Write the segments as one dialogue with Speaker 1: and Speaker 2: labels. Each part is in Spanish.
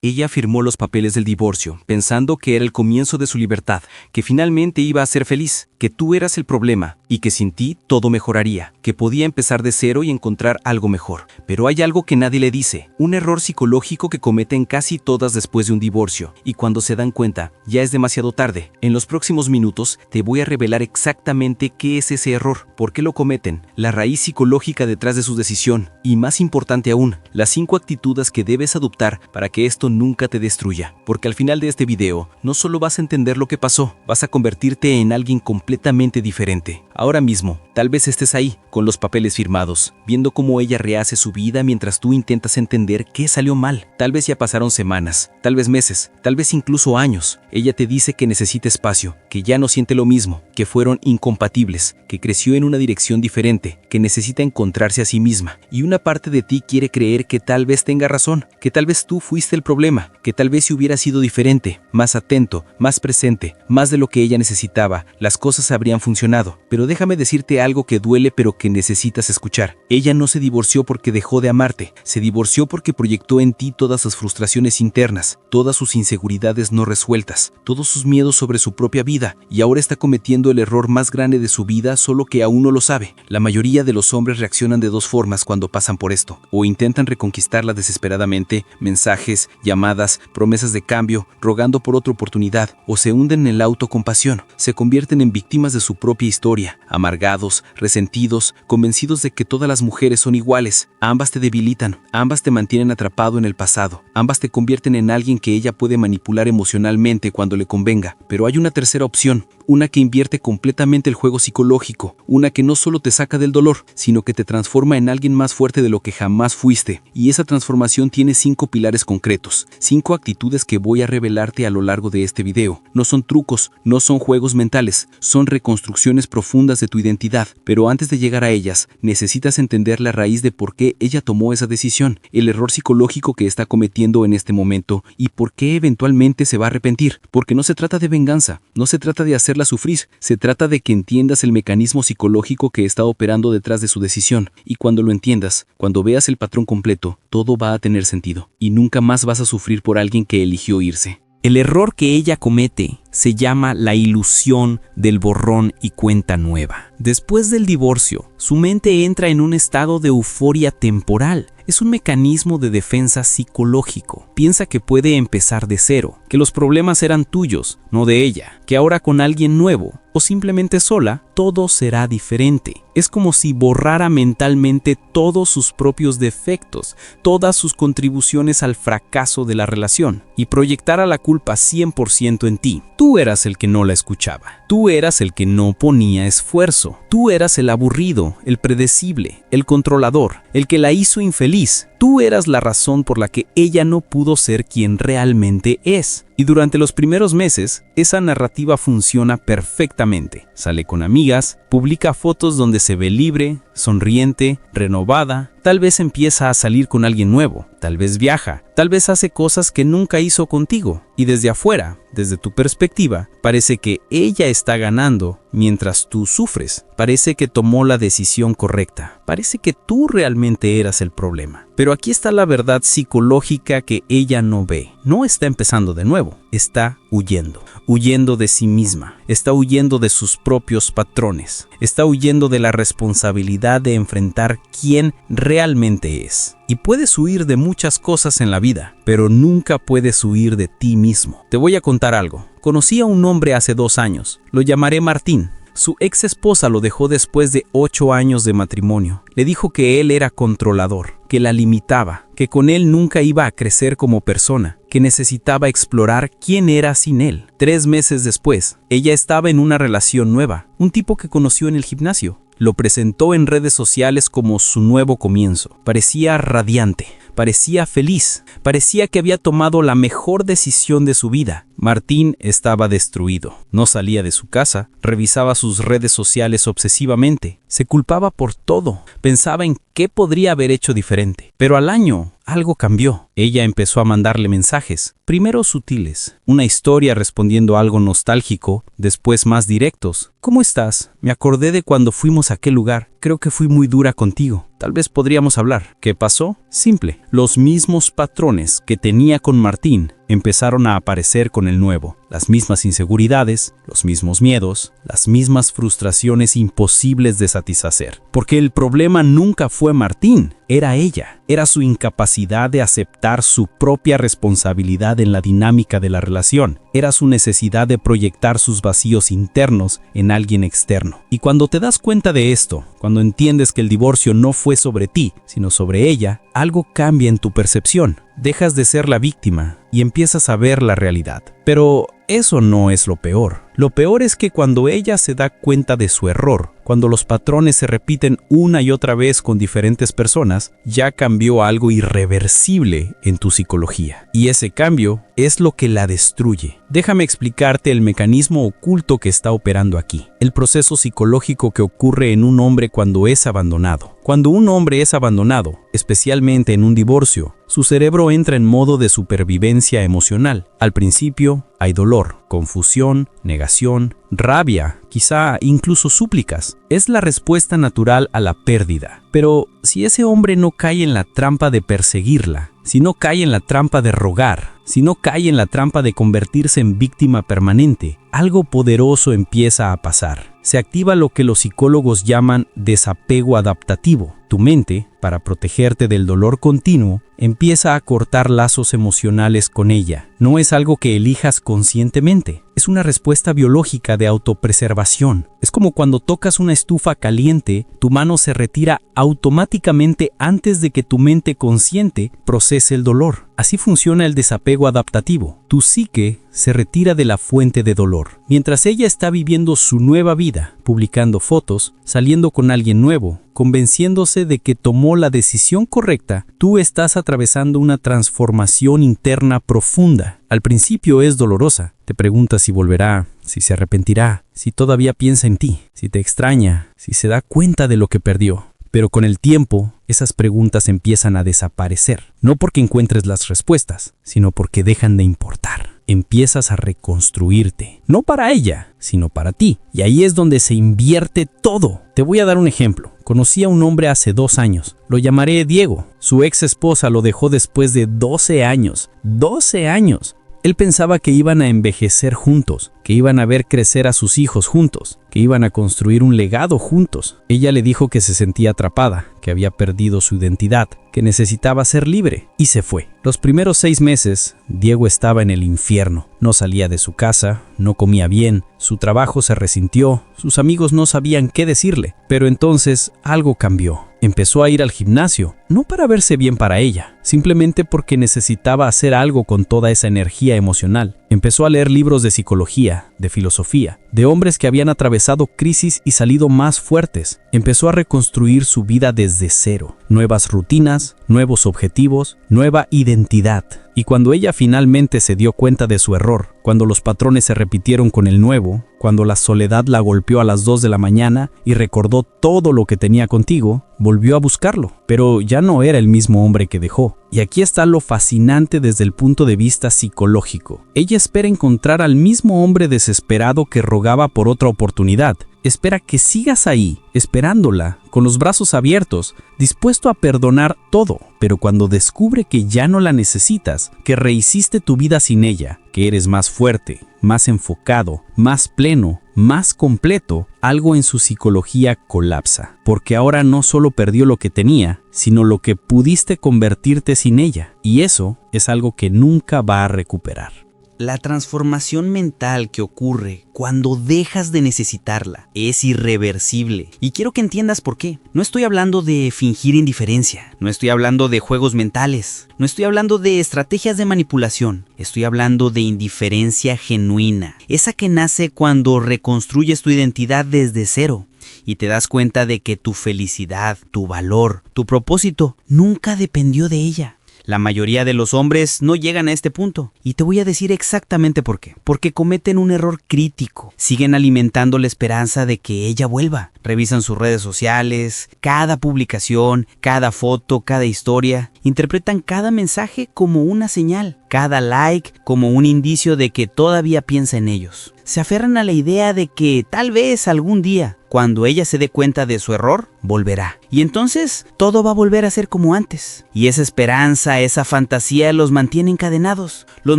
Speaker 1: Ella firmó los papeles del divorcio, pensando que era el comienzo de su libertad, que finalmente iba a ser feliz, que tú eras el problema y que sin ti todo mejoraría, que podía empezar de cero y encontrar algo mejor. Pero hay algo que nadie le dice, un error psicológico que cometen casi todas después de un divorcio, y cuando se dan cuenta, ya es demasiado tarde. En los próximos minutos te voy a revelar exactamente qué es ese error, por qué lo cometen, la raíz psicológica detrás de su decisión, y más importante aún, las 5 actitudes que debes adoptar para que esto nunca te destruya. Porque al final de este video, no solo vas a entender lo que pasó, vas a convertirte en alguien completamente diferente. Ahora mismo, tal vez estés ahí, con los papeles firmados, viendo cómo ella rehace su vida mientras tú intentas entender qué salió mal. Tal vez ya pasaron semanas, tal vez meses, tal vez incluso años. Ella te dice que necesita espacio, que ya no siente lo mismo, que fueron incompatibles, que creció en una dirección diferente, que necesita encontrarse a sí misma. Y una parte de ti quiere creer que tal vez tenga razón, que tal vez tú fuiste el problema, que tal vez si hubiera sido diferente, más atento, más presente, más de lo que ella necesitaba, las cosas habrían funcionado. Pero déjame decirte algo que duele pero que necesitas escuchar. Ella no se divorció porque dejó de amarte, se divorció porque proyectó en ti todas sus frustraciones internas, todas sus inseguridades no resueltas, todos sus miedos sobre su propia vida, y ahora está cometiendo el error más grande de su vida, solo que aún no lo sabe. La mayoría de los hombres reaccionan de 2 formas cuando pasan por esto, o intentan reconquistarla desesperadamente, mensajes, llamadas, promesas de cambio, rogando por otra oportunidad, o se hunden en la autocompasión, se convierten en víctimas de su propia historia, amargados, resentidos, convencidos de que todas las mujeres son iguales. Ambas te debilitan, ambas te mantienen atrapado en el pasado, ambas te convierten en alguien que ella puede manipular emocionalmente cuando le convenga. Pero hay una tercera opción, una que invierte completamente el juego psicológico, una que no solo te saca del dolor, sino que te transforma en alguien más fuerte de lo que jamás fuiste. Y esa transformación tiene 5 pilares concretos, 5 actitudes que voy a revelarte a lo largo de este video. No son trucos, no son juegos mentales, son reconstrucciones profundas de tu identidad. Pero antes de llegar a ellas, necesitas entender la raíz de por qué ella tomó esa decisión, el error psicológico que está cometiendo en este momento y por qué eventualmente se va a arrepentir. Porque no se trata de venganza, no se trata de hacerla sufrir, se trata de que entiendas el mecanismo psicológico que está operando detrás de su decisión. Y cuando lo entiendas, cuando veas el patrón completo, todo va a tener sentido y nunca más vas a sufrir por alguien que eligió irse.
Speaker 2: El error que ella comete se llama la ilusión del borrón y cuenta nueva. Después del divorcio, su mente entra en un estado de euforia temporal. Es un mecanismo de defensa psicológico. Piensa que puede empezar de cero, que los problemas eran tuyos, no de ella, que ahora con alguien nuevo o simplemente sola, todo será diferente. Es como si borrara mentalmente todos sus propios defectos, todas sus contribuciones al fracaso de la relación y proyectara la culpa 100% en ti. Tú eras el que no la escuchaba. Tú eras el que no ponía esfuerzo. Tú eras el aburrido, el predecible, el controlador, el que la hizo infeliz. Tú eras la razón por la que ella no pudo ser quien realmente es. Y durante los primeros meses, esa narrativa funciona perfectamente. Sale con amigas, publica fotos donde se ve libre, sonriente, renovada. Tal vez empieza a salir con alguien nuevo, tal vez viaja, tal vez hace cosas que nunca hizo contigo. Y desde afuera, desde tu perspectiva, parece que ella está ganando mientras tú sufres. Parece que tomó la decisión correcta. Parece que tú realmente eras el problema. Pero aquí está la verdad psicológica que ella no ve. No está empezando de nuevo, está huyendo. Huyendo de sí misma, está huyendo de sus propios patrones, está huyendo de la responsabilidad de enfrentar quién realmente es. Y puedes huir de muchas cosas en la vida, pero nunca puedes huir de ti mismo. Te voy a contar algo. Conocí a un hombre hace 2 años, lo llamaré Martín. Su ex esposa lo dejó después de 8 años de matrimonio. Le dijo que él era controlador, que la limitaba, que con él nunca iba a crecer como persona, que necesitaba explorar quién era sin él. 3 meses después, ella estaba en una relación nueva, un tipo que conoció en el gimnasio. Lo presentó en redes sociales como su nuevo comienzo. Parecía radiante, parecía feliz, parecía que había tomado la mejor decisión de su vida. Martín estaba destruido. no salía de su casa, revisaba sus redes sociales obsesivamente, se culpaba por todo, pensaba en qué podría haber hecho diferente. Pero al año, algo cambió. Ella empezó a mandarle mensajes, primero sutiles, una historia respondiendo a algo nostálgico, después más directos. ¿Cómo estás? Me acordé de cuando fuimos a aquel lugar. Creo que fui muy dura contigo. Tal vez podríamos hablar. ¿Qué pasó? Simple. Los mismos patrones que tenía con Martín empezaron a aparecer con el nuevo. Las mismas inseguridades, los mismos miedos, las mismas frustraciones imposibles de satisfacer. Porque el problema nunca fue Martín, era ella. Era su incapacidad de aceptar su propia responsabilidad en la dinámica de la relación. Era su necesidad de proyectar sus vacíos internos en alguien externo. Y cuando te das cuenta de esto, cuando entiendes que el divorcio no fue sobre ti, sino sobre ella, algo cambia en tu percepción. Dejas de ser la víctima y empiezas a ver la realidad. Pero eso no es lo peor. Lo peor es que cuando ella se da cuenta de su error, cuando los patrones se repiten una y otra vez con diferentes personas, ya cambió algo irreversible en tu psicología. Y ese cambio es lo que la destruye. Déjame explicarte el mecanismo oculto que está operando aquí. El proceso psicológico que ocurre en un hombre cuando es abandonado. Cuando un hombre es abandonado, especialmente en un divorcio, su cerebro entra en modo de supervivencia emocional. Al principio, hay dolor, confusión, negación, rabia, quizá incluso súplicas. Es la respuesta natural a la pérdida. Pero si ese hombre no cae en la trampa de perseguirla, si no cae en la trampa de rogar, si no cae en la trampa de convertirse en víctima permanente, algo poderoso empieza a pasar. Se activa lo que los psicólogos llaman desapego adaptativo. Tu mente, para protegerte del dolor continuo, empieza a cortar lazos emocionales con ella. No es algo que elijas conscientemente. Es una respuesta biológica de autopreservación. Es como cuando tocas una estufa caliente, tu mano se retira automáticamente antes de que tu mente consciente procese el dolor. Así funciona el desapego adaptativo. Tu psique se retira de la fuente de dolor. Mientras ella está viviendo su nueva vida, publicando fotos, saliendo con alguien nuevo, convenciéndose de que tomó la decisión correcta, tú estás atravesando una transformación interna profunda. Al principio es dolorosa. Te preguntas si volverá, si se arrepentirá, si todavía piensa en ti, si te extraña, si se da cuenta de lo que perdió. Pero con el tiempo, esas preguntas empiezan a desaparecer. No porque encuentres las respuestas, sino porque dejan de importar. Empiezas a reconstruirte. No para ella, sino para ti. Y ahí es donde se invierte todo. Te voy a dar un ejemplo. Conocí a un hombre hace 2 años. Lo llamaré Diego. Su ex esposa lo dejó después de 12 años. ¡12 años! Él pensaba que iban a envejecer juntos, que iban a ver crecer a sus hijos juntos, que iban a construir un legado juntos. Ella le dijo que se sentía atrapada, que había perdido su identidad, que necesitaba ser libre, y se fue. Los primeros 6 meses, Diego estaba en el infierno. No salía de su casa, no comía bien, su trabajo se resintió, sus amigos no sabían qué decirle. Pero entonces algo cambió. Empezó a ir al gimnasio, no para verse bien para ella, simplemente porque necesitaba hacer algo con toda esa energía emocional. Empezó a leer libros de psicología, de filosofía, de hombres que habían atravesado crisis y salido más fuertes. Empezó a reconstruir su vida desde cero. Nuevas rutinas, nuevos objetivos, nueva identidad. Y cuando ella finalmente se dio cuenta de su error, cuando los patrones se repitieron con el nuevo, cuando la soledad la golpeó a las 2 de la mañana y recordó todo lo que tenía contigo, volvió a buscarlo, pero ya no era el mismo hombre que dejó. Y aquí está lo fascinante desde el punto de vista psicológico. Ella espera encontrar al mismo hombre desesperado que rogaba por otra oportunidad. Espera que sigas ahí, esperándola, con los brazos abiertos, dispuesto a perdonar todo. Pero cuando descubre que ya no la necesitas, que rehiciste tu vida sin ella, que eres más fuerte, más enfocado, más pleno, más completo, algo en su psicología colapsa. Porque ahora no solo perdió lo que tenía, sino lo que pudiste convertirte sin ella. Y eso es algo que nunca va a recuperar.
Speaker 3: La transformación mental que ocurre cuando dejas de necesitarla es irreversible. Y quiero que entiendas por qué. No estoy hablando de fingir indiferencia, no estoy hablando de juegos mentales, no estoy hablando de estrategias de manipulación, estoy hablando de indiferencia genuina, esa que nace cuando reconstruyes tu identidad desde cero y te das cuenta de que tu felicidad, tu valor, tu propósito nunca dependió de ella. La mayoría de los hombres no llegan a este punto. Y te voy a decir exactamente por qué. Porque cometen un error crítico. Siguen alimentando la esperanza de que ella vuelva. Revisan sus redes sociales, cada publicación, cada foto, cada historia. Interpretan cada mensaje como una señal, cada like como un indicio de que todavía piensa en ellos. Se aferran a la idea de que tal vez algún día, cuando ella se dé cuenta de su error, volverá. Y entonces todo va a volver a ser como antes. Y esa esperanza, esa fantasía los mantiene encadenados. Los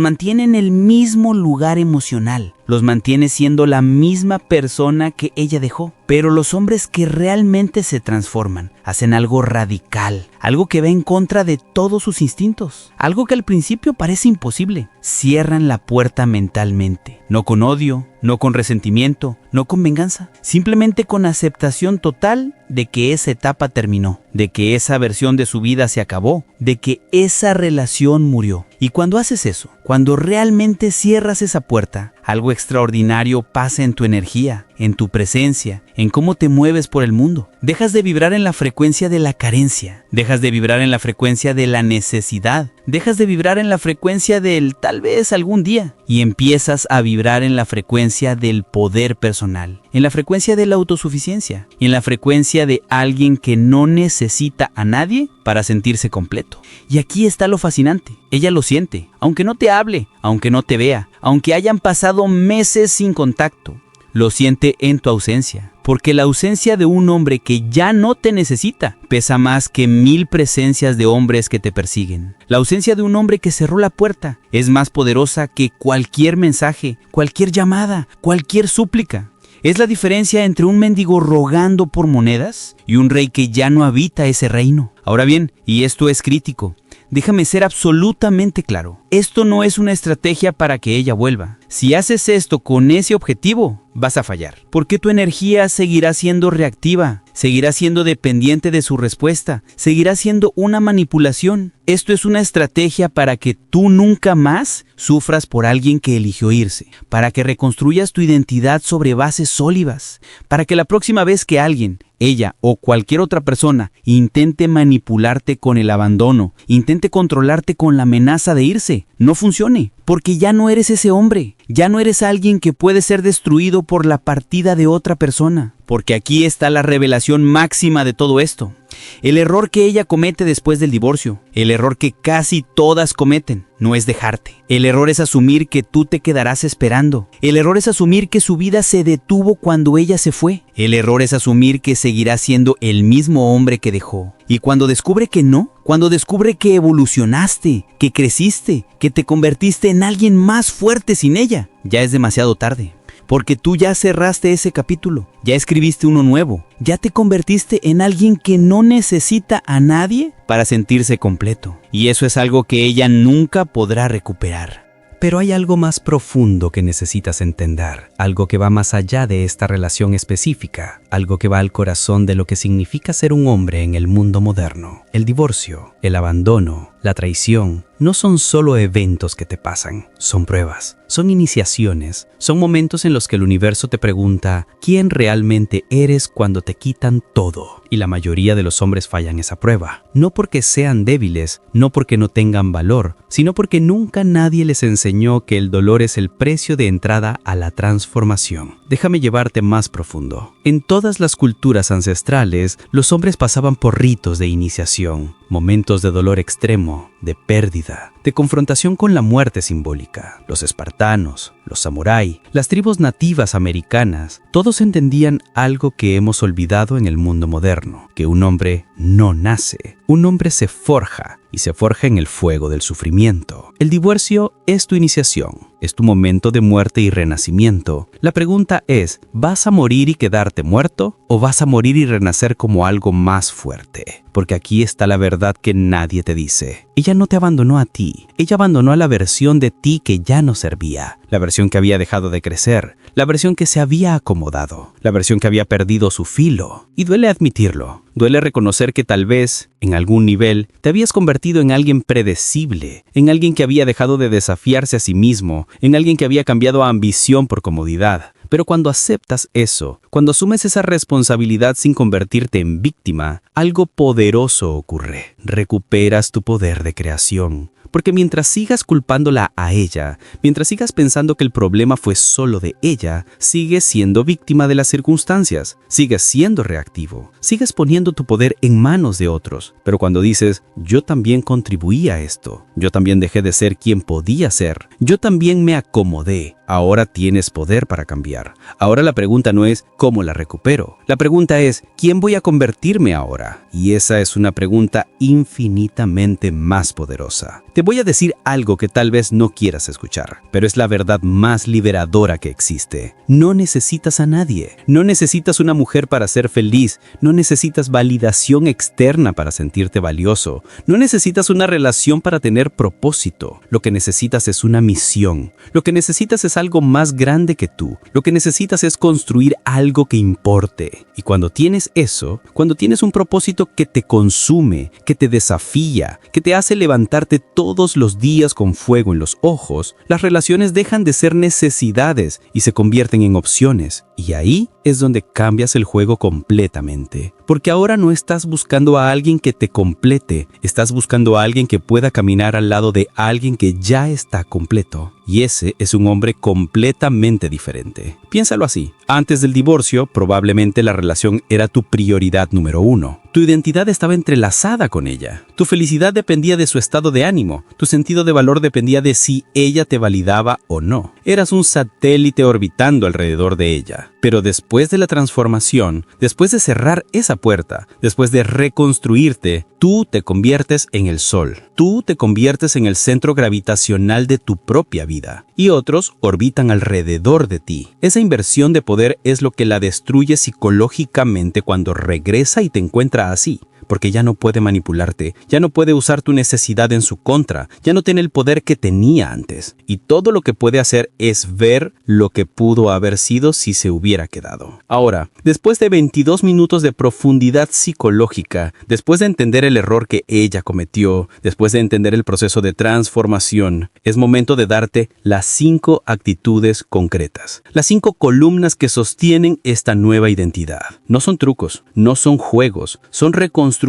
Speaker 3: mantiene en el mismo lugar emocional. Los mantiene siendo la misma persona que ella dejó. Pero los hombres que realmente se transforman, hacen algo radical, algo que va en contra de todos sus instintos, algo que al principio parece imposible. Cierran la puerta mentalmente, no con odio, no con resentimiento, no con venganza, simplemente con aceptación total de que esa etapa terminó, de que esa versión de su vida se acabó, de que esa relación murió. Y cuando haces eso, cuando realmente cierras esa puerta, algo extraordinario pasa en tu energía, en tu presencia, en cómo te mueves por el mundo. Dejas de vibrar en la frecuencia de la carencia, dejas de vibrar en la frecuencia de la necesidad, dejas de vibrar en la frecuencia del tal vez algún día y empiezas a vibrar en la frecuencia del poder personal, en la frecuencia de la autosuficiencia y en la frecuencia de alguien que no necesita a nadie para sentirse completo. Y aquí está lo fascinante. Ella lo siente, aunque no te hable, aunque no te vea, aunque hayan pasado meses sin contacto. Lo siente en tu ausencia, porque la ausencia de un hombre que ya no te necesita pesa más que 1000 presencias de hombres que te persiguen. La ausencia de un hombre que cerró la puerta es más poderosa que cualquier mensaje, cualquier llamada, cualquier súplica. Es la diferencia entre un mendigo rogando por monedas y un rey que ya no habita ese reino. Ahora bien, y esto es crítico, déjame ser absolutamente claro. Esto no es una estrategia para que ella vuelva. Si haces esto con ese objetivo, vas a fallar. Porque tu energía seguirá siendo reactiva, seguirá siendo dependiente de su respuesta, seguirá siendo una manipulación. Esto es una estrategia para que tú nunca más sufras por alguien que eligió irse, para que reconstruyas tu identidad sobre bases sólidas, para que la próxima vez que alguien, ella o cualquier otra persona intente manipularte con el abandono, intente controlarte con la amenaza de irse, no funcione, porque ya no eres ese hombre, ya no eres alguien que puede ser destruido por la partida de otra persona, porque aquí está la revelación máxima de todo esto. El error que ella comete después del divorcio, el error que casi todas cometen, no es dejarte. El error es asumir que tú te quedarás esperando. El error es asumir que su vida se detuvo cuando ella se fue. El error es asumir que seguirá siendo el mismo hombre que dejó. Y cuando descubre que no, cuando descubre que evolucionaste, que creciste, que te convertiste en alguien más fuerte sin ella, ya es demasiado tarde. Porque tú ya cerraste ese capítulo, ya escribiste uno nuevo, ya te convertiste en alguien que no necesita a nadie para sentirse completo. Y eso es algo que ella nunca podrá recuperar.
Speaker 1: Pero hay algo más profundo que necesitas entender, algo que va más allá de esta relación específica, algo que va al corazón de lo que significa ser un hombre en el mundo moderno. El divorcio, el abandono, la traición, no son solo eventos que te pasan, son pruebas, son iniciaciones, son momentos en los que el universo te pregunta quién realmente eres cuando te quitan todo. Y la mayoría de los hombres fallan esa prueba, no porque sean débiles, no porque no tengan valor, sino porque nunca nadie les enseñó que el dolor es el precio de entrada a la transformación. Déjame llevarte más profundo. En todas las culturas ancestrales, los hombres pasaban por ritos de iniciación, momentos de dolor extremo, de pérdida, de confrontación con la muerte simbólica. Los espartanos, los samurái, las tribus nativas americanas, todos entendían algo que hemos olvidado en el mundo moderno, que un hombre no nace, un hombre se forja, y se forja en el fuego del sufrimiento. El divorcio es tu iniciación, es tu momento de muerte y renacimiento. La pregunta es, ¿vas a morir y quedarte muerto? ¿O vas a morir y renacer como algo más fuerte? Porque aquí está la verdad que nadie te dice. Ella no te abandonó a ti, ella abandonó a la versión de ti que ya no servía, la versión que había dejado de crecer, la versión que se había acomodado, la versión que había perdido su filo. Y duele admitirlo,
Speaker 2: Duele reconocer que tal vez, en algún nivel, te habías convertido en alguien predecible, en alguien que había dejado de desafiarse a sí mismo, en alguien que había cambiado a ambición por comodidad. Pero cuando aceptas eso, cuando asumes esa responsabilidad sin convertirte en víctima, algo poderoso ocurre. Recuperas tu poder de creación. Porque mientras sigas culpándola a ella, mientras sigas pensando que el problema fue solo de ella, sigues siendo víctima de las circunstancias, sigues siendo reactivo, sigues poniendo tu poder en manos de otros. Pero cuando dices, yo también contribuí a esto, yo también dejé de ser quien podía ser, yo también me acomodé, ahora tienes poder para cambiar. Ahora la pregunta no es, ¿cómo la recupero? La pregunta es, ¿quién voy a convertirme ahora? Y esa es una pregunta infinitamente más poderosa. Te voy a decir algo que tal vez no quieras escuchar, pero es la verdad más liberadora que existe. No necesitas a nadie. No necesitas una mujer para ser feliz. No necesitas validación externa para sentirte valioso. No necesitas una relación para tener propósito. Lo que necesitas es una misión. Lo que necesitas es algo más grande que tú. Lo que necesitas es construir algo que importe. Y cuando tienes eso, cuando tienes un propósito que te consume, que te desafía, que te hace levantarte todos los días con fuego en los ojos, las relaciones dejan de ser necesidades y se convierten en opciones. Y ahí es donde cambias el juego completamente. Porque ahora no estás buscando a alguien que te complete, estás buscando a alguien que pueda caminar al lado de alguien que ya está completo. Y ese es un hombre completamente diferente. Piénsalo así. Antes del divorcio, probablemente la relación era tu prioridad número 1. Tu identidad estaba entrelazada con ella. Tu felicidad dependía de su estado de ánimo. Tu sentido de valor dependía de si ella te validaba o no. Eras un satélite orbitando alrededor de ella. Pero después de la transformación, después de cerrar esa puerta, después de reconstruirte, tú te conviertes en el sol. Tú te conviertes en el centro gravitacional de tu propia vida. Y otros orbitan alrededor de ti. Esa inversión de poder es lo que la destruye psicológicamente cuando regresa y te encuentra así. Porque ya no puede manipularte, ya no puede usar tu necesidad en su contra, ya no tiene el poder que tenía antes. Y todo lo que puede hacer es ver lo que pudo haber sido si se hubiera quedado. Ahora, después de 22 minutos de profundidad psicológica, después de entender el error que ella cometió, después de entender el proceso de transformación, es momento de darte las 5 actitudes concretas, las 5 columnas que sostienen esta nueva identidad. No son trucos, no son juegos, son reconstrucciones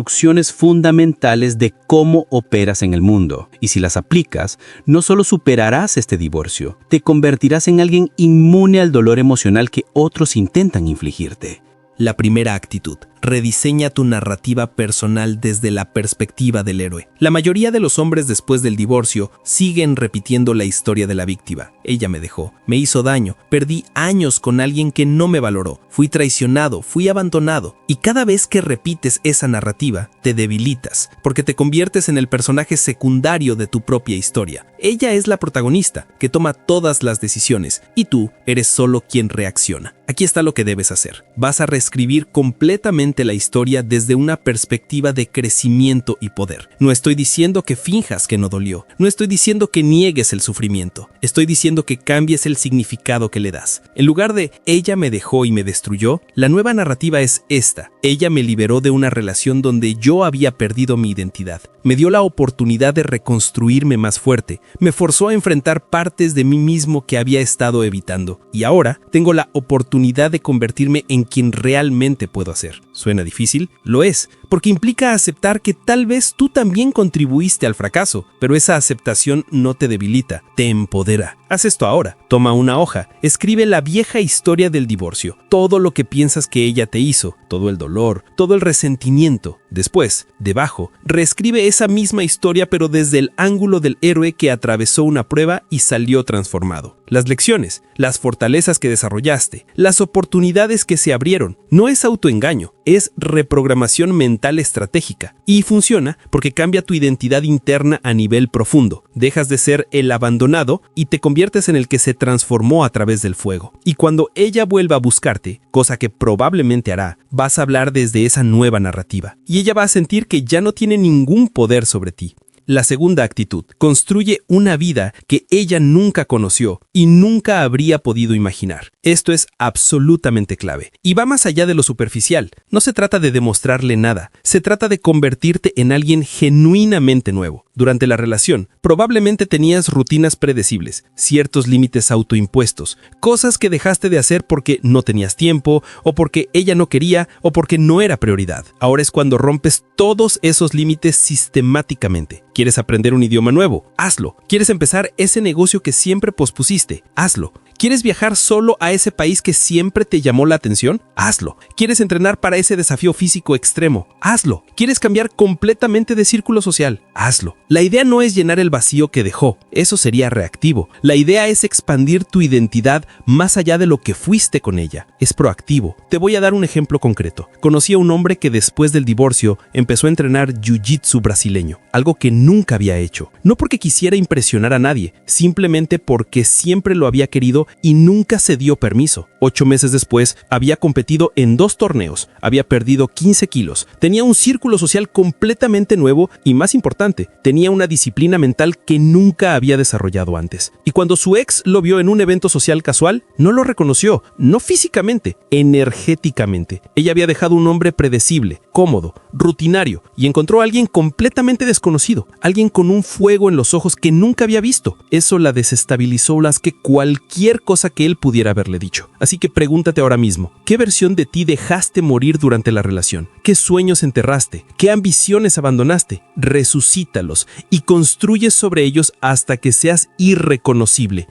Speaker 2: fundamentales de cómo operas en el mundo. Y si las aplicas, no solo superarás este divorcio, te convertirás en alguien inmune al dolor emocional que otros intentan infligirte.
Speaker 4: La primera actitud. Rediseña tu narrativa personal desde la perspectiva del héroe. La mayoría de los hombres después del divorcio siguen repitiendo la historia de la víctima. Ella me dejó, me hizo daño, perdí años con alguien que no me valoró, fui traicionado, fui abandonado. Y cada vez que repites esa narrativa, te debilitas, porque te conviertes en el personaje secundario de tu propia historia. Ella es la protagonista, que toma todas las decisiones, y tú eres solo quien reacciona. Aquí está lo que debes hacer. Vas a reescribir completamente la historia desde una perspectiva de crecimiento y poder. No estoy diciendo que finjas que no dolió, no estoy diciendo que niegues el sufrimiento, estoy diciendo que cambies el significado que le das. En lugar de ella me dejó y me destruyó, la nueva narrativa es esta. Ella me liberó de una relación donde yo había perdido mi identidad. Me dio la oportunidad de reconstruirme más fuerte, me forzó a enfrentar partes de mí mismo que había estado evitando, y ahora tengo la oportunidad de convertirme en quien realmente puedo ser. ¿Suena difícil? Lo es, porque implica aceptar que tal vez tú también contribuiste al fracaso, pero esa aceptación no te debilita, te empodera. Haz esto ahora. Toma una hoja, escribe la vieja historia del divorcio, todo lo que piensas que ella te hizo, todo el dolor, todo el resentimiento. Después, debajo, reescribe esa misma historia pero desde el ángulo del héroe que atravesó una prueba y salió transformado. Las lecciones, las fortalezas que desarrollaste, las oportunidades que se abrieron. No es autoengaño, es reprogramación mental estratégica. Y funciona porque cambia tu identidad interna a nivel profundo. Dejas de ser el abandonado y te conviertes en el que se transformó a través del fuego. Y cuando ella vuelva a buscarte, cosa que probablemente hará, vas a hablar desde esa nueva narrativa. Y ella va a sentir que ya no tiene ningún poder sobre ti. La segunda actitud: construye una vida que ella nunca conoció y nunca habría podido imaginar. Esto es absolutamente clave y va más allá de lo superficial. No se trata de demostrarle nada, se trata de convertirte en alguien genuinamente nuevo. Durante la relación, probablemente tenías rutinas predecibles, ciertos límites autoimpuestos, cosas que dejaste de hacer porque no tenías tiempo, o porque ella no quería, o porque no era prioridad. Ahora es cuando rompes todos esos límites sistemáticamente. ¿Quieres aprender un idioma nuevo? Hazlo. ¿Quieres empezar ese negocio que siempre pospusiste? Hazlo. ¿Quieres viajar solo a ese país que siempre te llamó la atención? Hazlo. ¿Quieres entrenar para ese desafío físico extremo? Hazlo. ¿Quieres cambiar completamente de círculo social? Hazlo. La idea no es llenar el vacío que dejó, eso sería reactivo. La idea es expandir tu identidad más allá de lo que fuiste con ella. Es proactivo. Te voy a dar un ejemplo concreto. Conocí a un hombre que después del divorcio empezó a entrenar jiu-jitsu brasileño, algo que nunca había hecho. No porque quisiera impresionar a nadie, simplemente porque siempre lo había querido y nunca se dio permiso. 8 meses después, había competido en 2 torneos, había perdido 15 kilos, tenía un círculo social completamente nuevo y, más importante, tenía una disciplina mental que nunca había desarrollado antes. Y cuando su ex lo vio en un evento social casual, no lo reconoció, no físicamente, energéticamente. Ella había dejado un hombre predecible, cómodo, rutinario, y encontró a alguien completamente desconocido, alguien con un fuego en los ojos que nunca había visto. Eso la desestabilizó más que cualquier cosa que él pudiera haberle dicho. Así que pregúntate ahora mismo, ¿qué versión de ti dejaste morir durante la relación? ¿Qué sueños enterraste? ¿Qué ambiciones abandonaste? Resucítalos y construye sobre ellos hasta que seas irreconocible.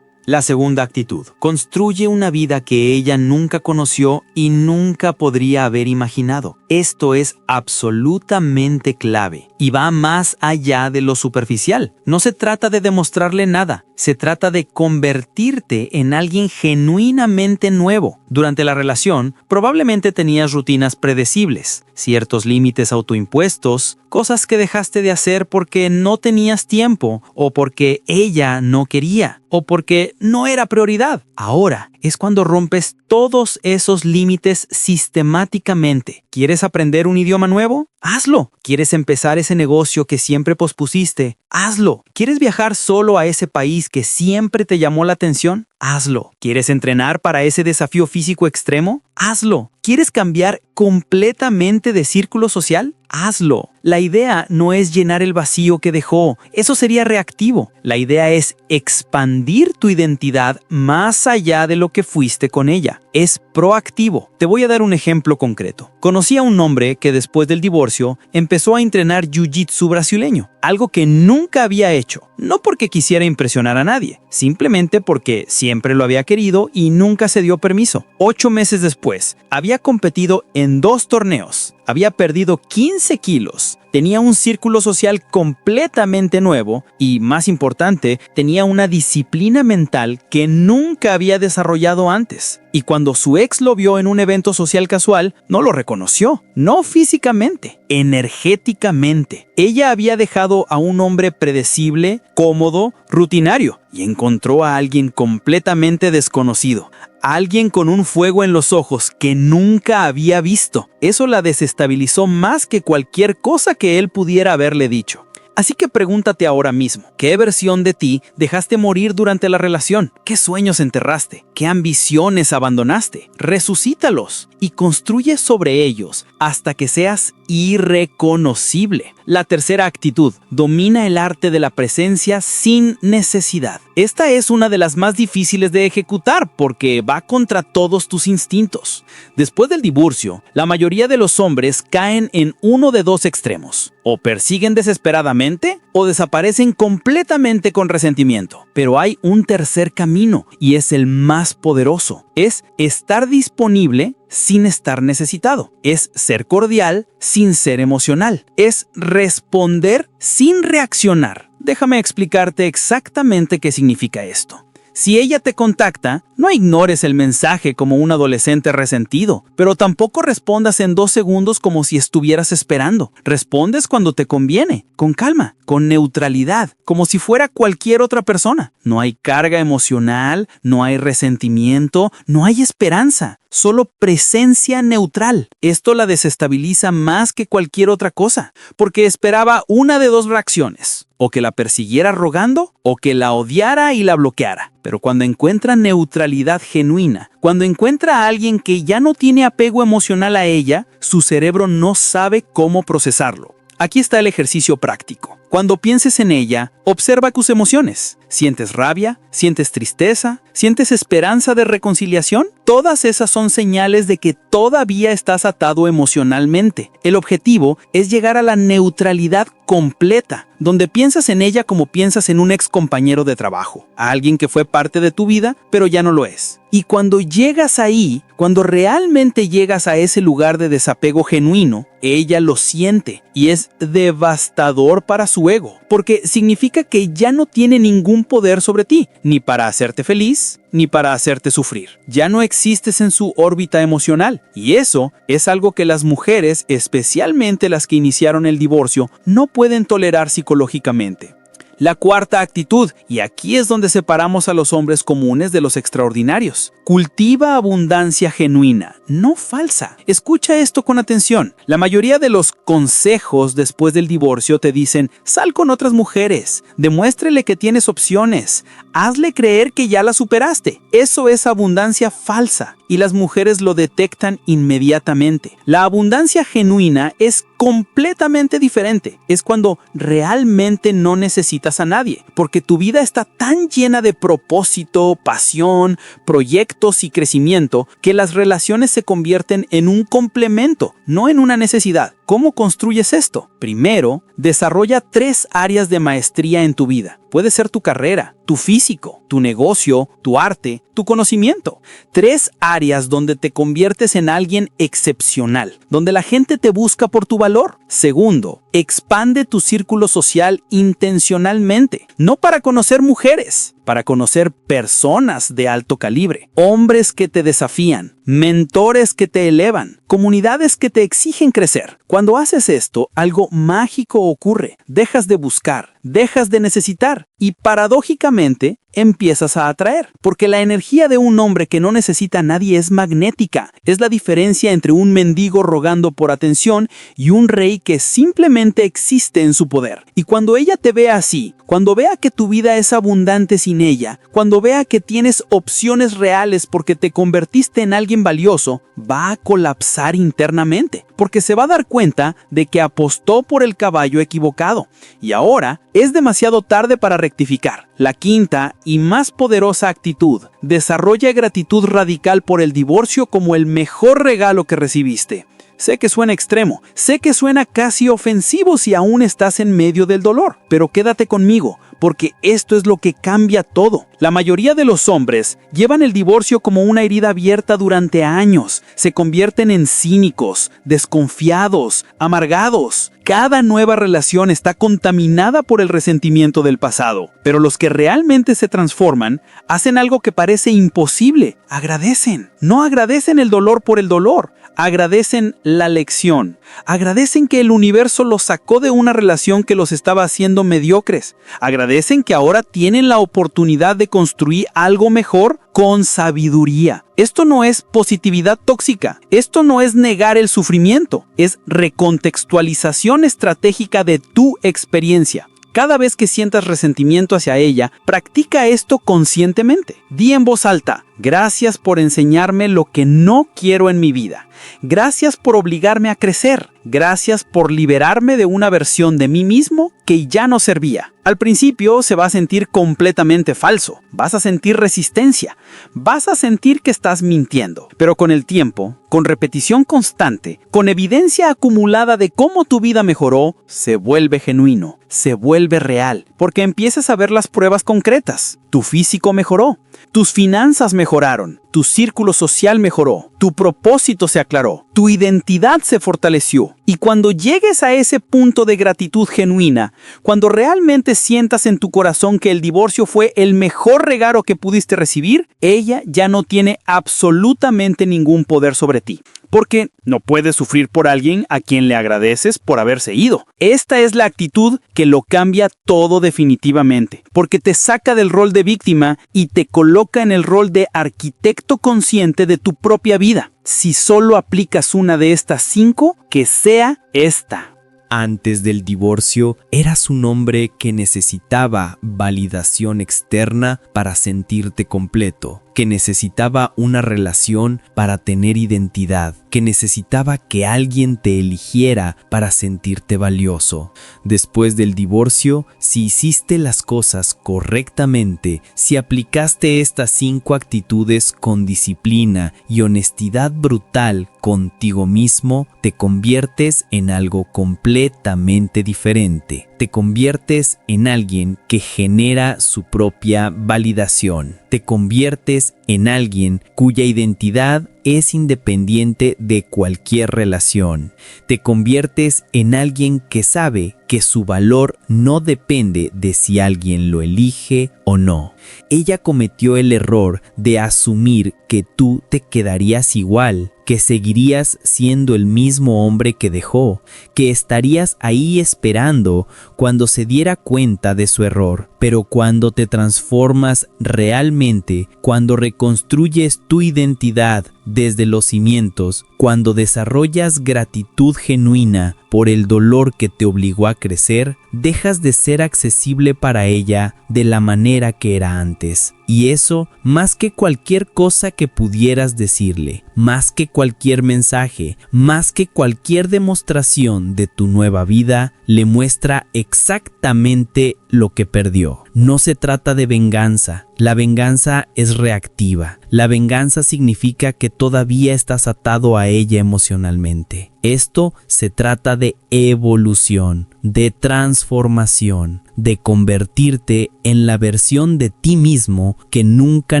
Speaker 3: La segunda actitud: construye una vida que ella nunca conoció y nunca podría haber imaginado. Esto es absolutamente clave y va más allá de lo superficial. No se trata de demostrarle nada, se trata de convertirte en alguien genuinamente nuevo. Durante la relación, probablemente tenías rutinas predecibles, ciertos límites autoimpuestos, cosas que dejaste de hacer porque no tenías tiempo, o porque ella no quería, o porque no era prioridad. Ahora es cuando rompes todos esos límites sistemáticamente. ¿Quieres aprender un idioma nuevo? Hazlo. ¿Quieres empezar ese negocio que siempre pospusiste? Hazlo. ¿Quieres viajar solo a ese país que siempre te llamó la atención? Hazlo. ¿Quieres entrenar para ese desafío físico extremo? Hazlo. ¿Quieres cambiar completamente de círculo social? Hazlo. La idea no es llenar el vacío que dejó, eso sería reactivo. La idea es expandir tu identidad más allá de lo que fuiste con ella. Es proactivo. Te voy a dar un ejemplo concreto. Conocí a un hombre que después del divorcio empezó a entrenar jiu-jitsu brasileño, algo que nunca había hecho. No porque quisiera impresionar a nadie, simplemente porque siempre lo había querido y nunca se dio permiso. 8 meses después, había competido en 2 torneos. Había perdido 15 kilos, tenía un círculo social completamente nuevo y, más importante, tenía una disciplina mental que nunca había desarrollado antes. Y cuando su ex lo vio en un evento social casual, no lo reconoció, no físicamente, energéticamente. Ella había dejado a un hombre predecible, cómodo, rutinario, y encontró a alguien completamente desconocido. Alguien con un fuego en los ojos que nunca había visto. Eso la desestabilizó más que cualquier cosa que él pudiera haberle dicho. Así que pregúntate ahora mismo, ¿qué versión de ti dejaste morir durante la relación? ¿Qué sueños enterraste? ¿Qué ambiciones abandonaste? Resucítalos y construye sobre ellos hasta que seas irreconocible. La tercera actitud: domina el arte de la presencia sin necesidad. Esta es una de las más difíciles de ejecutar porque va contra todos tus instintos. Después del divorcio, la mayoría de los hombres caen en uno de 2 extremos. O persiguen desesperadamente o desaparecen completamente con resentimiento. Pero hay un tercer camino y es el más poderoso. Es estar disponible sin estar necesitado. Es ser cordial sin ser emocional. Es responder sin reaccionar. Déjame explicarte exactamente qué significa esto. Si ella te contacta, No ignores el mensaje como un adolescente resentido, pero tampoco respondas en 2 segundos como si estuvieras esperando. Respondes cuando te conviene, con calma, con neutralidad, como si fuera cualquier otra persona. No hay carga emocional, no hay resentimiento, no hay esperanza, solo presencia neutral. Esto la desestabiliza más que cualquier otra cosa, porque esperaba una de 2 reacciones: o que la persiguiera rogando, o que la odiara y la bloqueara. Pero cuando encuentra neutralidad genuina, cuando encuentra a alguien que ya no tiene apego emocional a ella, su cerebro no sabe cómo procesarlo. Aquí está el ejercicio práctico. Cuando pienses en ella, observa tus emociones. ¿Sientes rabia? ¿Sientes tristeza? ¿Sientes esperanza de reconciliación? Todas esas son señales de que todavía estás atado emocionalmente. El objetivo es llegar a la neutralidad completa, donde piensas en ella como piensas en un ex compañero de trabajo, a alguien que fue parte de tu vida, pero ya no lo es. Y cuando llegas ahí, cuando realmente llegas a ese lugar de desapego genuino, ella lo siente y es devastador para su ego, porque significa que ya no tiene ningún poder sobre ti, ni para hacerte feliz, ni para hacerte sufrir. Ya no existes en su órbita emocional, y eso es algo que las mujeres, especialmente las que iniciaron el divorcio, no pueden tolerar psicológicamente. La cuarta actitud, y aquí es donde separamos a los hombres comunes de los extraordinarios. Cultiva abundancia genuina, no falsa. Escucha esto con atención. La mayoría de los consejos después del divorcio te dicen: sal con otras mujeres, demuéstrele que tienes opciones, hazle creer que ya la superaste. Eso es abundancia falsa, y las mujeres lo detectan inmediatamente. La abundancia genuina es completamente diferente. Es cuando realmente no necesitas a nadie, porque tu vida está tan llena de propósito, pasión, proyectos y crecimiento que las relaciones se convierten en un complemento, no en una necesidad. ¿Cómo construyes esto? Primero, desarrolla 3 áreas de maestría en tu vida. Puede ser tu carrera, tu físico, tu negocio, tu arte, tu conocimiento. 3 áreas donde te conviertes en alguien excepcional, donde la gente te busca por tu valor. Segundo, expande tu círculo social intencionalmente, no para conocer mujeres, para conocer personas de alto calibre, hombres que te desafían, mentores que te elevan, comunidades que te exigen crecer. Cuando haces esto, algo mágico ocurre. Dejas de buscar, dejas de necesitar y paradójicamente empiezas a atraer, porque la energía de un hombre que no necesita a nadie es magnética. Es la diferencia entre un mendigo rogando por atención y un rey que simplemente existe en su poder. Y cuando ella te vea así, cuando vea que tu vida es abundante sin ella, cuando vea que tienes opciones reales porque te convertiste en alguien valioso, va a colapsar internamente, porque se va a dar cuenta de que apostó por el caballo equivocado y ahora es demasiado tarde para rectificar. La quinta y más poderosa actitud: desarrolla gratitud radical por el divorcio como el mejor regalo que recibiste. Sé que suena extremo, sé que suena casi ofensivo si aún estás en medio del dolor, pero quédate conmigo, porque esto es lo que cambia todo. La mayoría de los hombres llevan el divorcio como una herida abierta durante años. Se convierten en cínicos, desconfiados, amargados. Cada nueva relación está contaminada por el resentimiento del pasado. Pero los que realmente se transforman hacen algo que parece imposible. Agradecen. No agradecen el dolor por el dolor. Agradecen la lección. Agradecen que el universo los sacó de una relación que los estaba haciendo mediocres. Agradecen que ahora tienen la oportunidad de construir algo mejor con sabiduría. Esto no es positividad tóxica. Esto no es negar el sufrimiento. Es recontextualización estratégica de tu experiencia. Cada vez que sientas resentimiento hacia ella, practica esto conscientemente. Di en voz alta: gracias por enseñarme lo que no quiero en mi vida. Gracias por obligarme a crecer. Gracias por liberarme de una versión de mí mismo que ya no servía. Al principio se va a sentir completamente falso. Vas a sentir resistencia. Vas a sentir que estás mintiendo. Pero con el tiempo, con repetición constante, con evidencia acumulada de cómo tu vida mejoró, se vuelve genuino, se vuelve real, porque empiezas a ver las pruebas concretas. Tu físico mejoró,
Speaker 5: tus finanzas mejoraron, tu círculo social mejoró, tu propósito se aclaró, tu identidad se fortaleció. Y cuando llegues a ese punto de gratitud genuina, cuando realmente sientas en tu corazón que el divorcio fue el mejor regalo que pudiste recibir, ella ya no tiene absolutamente ningún poder sobre ti. Porque no puedes sufrir por alguien a quien le agradeces por haberse ido. Esta es la actitud que lo cambia todo definitivamente, porque te saca del rol de víctima y te coloca en el rol de arquitecto consciente de tu propia vida. Si solo aplicas una de estas 5, que sea esta.
Speaker 2: Antes del divorcio, eras un hombre que necesitaba validación externa para sentirte completo, que necesitaba una relación para tener identidad, que necesitaba que alguien te eligiera para sentirte valioso. Después del divorcio, si hiciste las cosas correctamente, si aplicaste estas 5 actitudes con disciplina y honestidad brutal contigo mismo, te conviertes en algo completamente diferente. Te conviertes en alguien que genera su propia validación. Te conviertes en alguien cuya identidad es independiente de cualquier relación. Te conviertes en alguien que sabe que su valor no depende de si alguien lo elige o no. Ella cometió el error de asumir que tú te quedarías igual, que seguirías siendo el mismo hombre que dejó, que estarías ahí esperando cuando se diera cuenta de su error. Pero cuando te transformas realmente, cuando reconstruyes tu identidad desde los cimientos, cuando desarrollas gratitud genuina por el dolor que te obligó a crecer, dejas de ser accesible para ella de la manera que era antes. Y eso, más que cualquier cosa que pudieras decirle, más que cualquier mensaje, más que cualquier demostración de tu nueva vida, le muestra exactamente lo que perdió. No se trata de venganza. La venganza es reactiva. La venganza significa que todavía estás atado a ella emocionalmente. Esto se trata de evolución, de transformación, de convertirte en la versión de ti mismo que nunca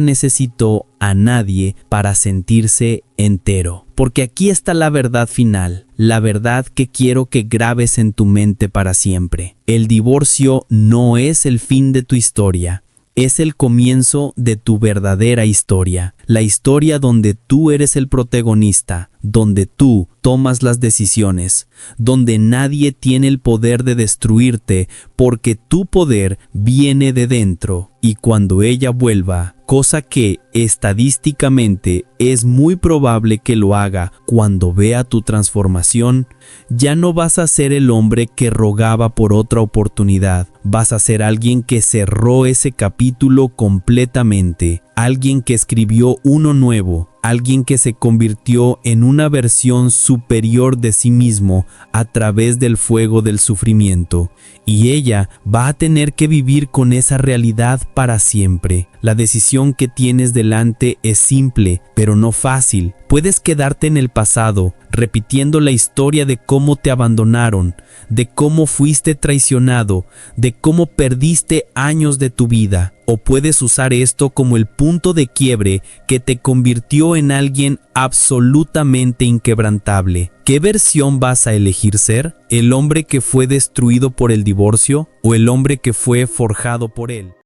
Speaker 2: necesitó a nadie para sentirse entero. Porque aquí está la verdad final, la verdad que quiero que grabes en tu mente para siempre. El divorcio no es el fin de tu historia. Es el comienzo de tu verdadera historia, la historia donde tú eres el protagonista, donde tú tomas las decisiones, donde nadie tiene el poder de destruirte porque tu poder viene de dentro. Y cuando ella vuelva, cosa que estadísticamente es muy probable que lo haga cuando vea tu transformación, ya no vas a ser el hombre que rogaba por otra oportunidad, vas a ser alguien que cerró ese capítulo completamente, alguien que escribió uno nuevo, alguien que se convirtió en una versión superior de sí mismo a través del fuego del sufrimiento. Y ella va a tener que vivir con esa realidad para siempre. La decisión que tienes delante es simple, pero no fácil. Puedes quedarte en el pasado, repitiendo la historia de cómo te abandonaron, de cómo fuiste traicionado, de cómo perdiste años de tu vida. O puedes usar esto como el punto de quiebre que te convirtió en alguien absolutamente inquebrantable. ¿Qué versión vas a elegir ser? ¿El hombre que fue destruido por el divorcio o el hombre que fue forjado por él?